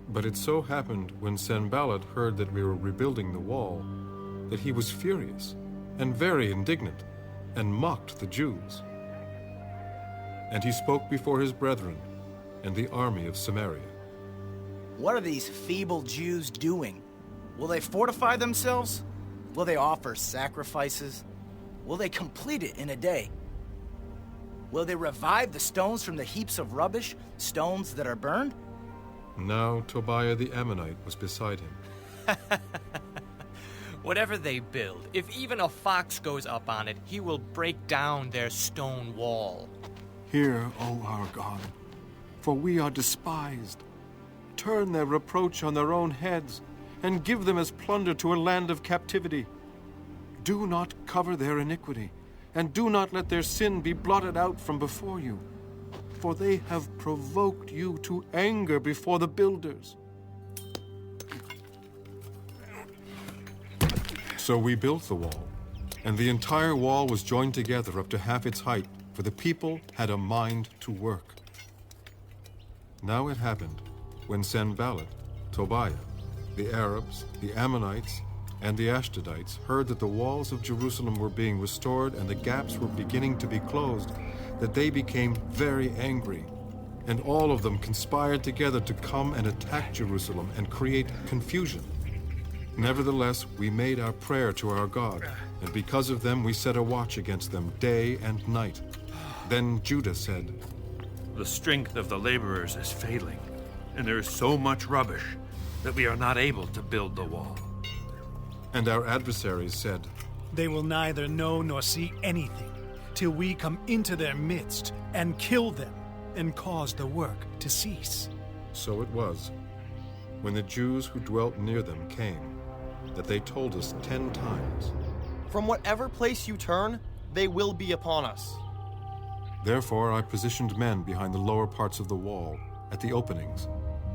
But it so happened when Sanballat heard that we were rebuilding the wall, that he was furious and very indignant, and mocked the Jews. And he spoke before his brethren and the army of Samaria. What are these feeble Jews doing? Will they fortify themselves? Will they offer sacrifices? Will they complete it in a day? Will they revive the stones from the heaps of rubbish, stones that are burned? Now Tobiah the Ammonite was beside him. Whatever they build, if even a fox goes up on it, he will break down their stone wall. Hear, O our God, for we are despised. Turn their reproach on their own heads, and give them as plunder to a land of captivity. Do not cover their iniquity, and do not let their sin be blotted out from before you. For they have provoked you to anger before the builders. So we built the wall, and the entire wall was joined together up to half its height, for the people had a mind to work. Now it happened, when Sanballat, Tobiah, the Arabs, the Ammonites, and the Ashdodites heard that the walls of Jerusalem were being restored and the gaps were beginning to be closed, that they became very angry, and all of them conspired together to come and attack Jerusalem and create confusion. Nevertheless, we made our prayer to our God, and because of them we set a watch against them day and night. Then Judah said, The strength of the laborers is failing, and there is so much rubbish that we are not able to build the wall. And our adversaries said, They will neither know nor see anything till we come into their midst and kill them and cause the work to cease. So it was, when the Jews who dwelt near them came, that they told us 10 times, From whatever place you turn, they will be upon us. Therefore I positioned men behind the lower parts of the wall, at the openings,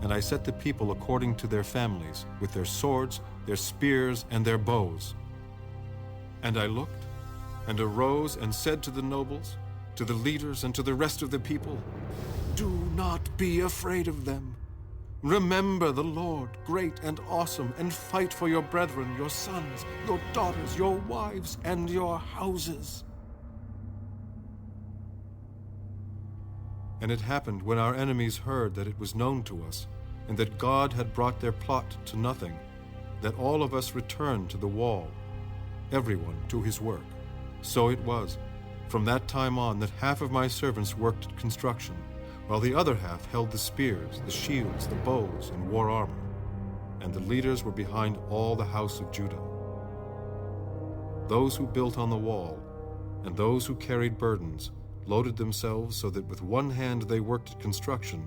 and I set the people according to their families, with their swords, their spears, and their bows. And I looked, and arose and said to the nobles, to the leaders, and to the rest of the people, Do not be afraid of them. Remember the Lord, great and awesome, and fight for your brethren, your sons, your daughters, your wives, and your houses. And it happened when our enemies heard that it was known to us, and that God had brought their plot to nothing, that all of us returned to the wall, everyone to his work. So it was, from that time on, that half of my servants worked at construction, while the other half held the spears, the shields, the bows, and wore armor, and the leaders were behind all the house of Judah. Those who built on the wall, and those who carried burdens, loaded themselves so that with one hand they worked at construction,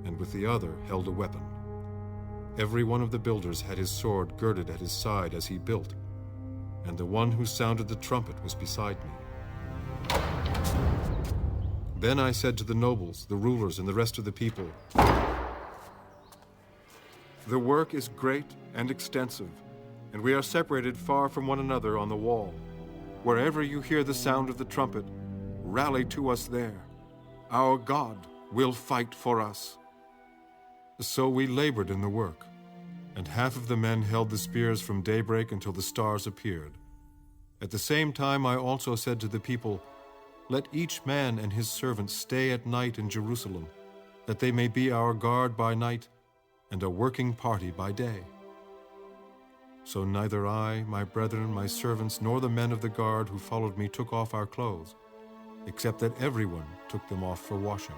and with the other held a weapon. Every one of the builders had his sword girded at his side as he built, and the one who sounded the trumpet was beside me. Then I said to the nobles, the rulers, and the rest of the people, The work is great and extensive, and we are separated far from one another on the wall. Wherever you hear the sound of the trumpet, rally to us there. Our God will fight for us. So we labored in the work, and half of the men held the spears from daybreak until the stars appeared. At the same time I also said to the people, Let each man and his servant stay at night in Jerusalem, that they may be our guard by night and a working party by day. So neither I, my brethren, my servants, nor the men of the guard who followed me took off our clothes, except that everyone took them off for washing.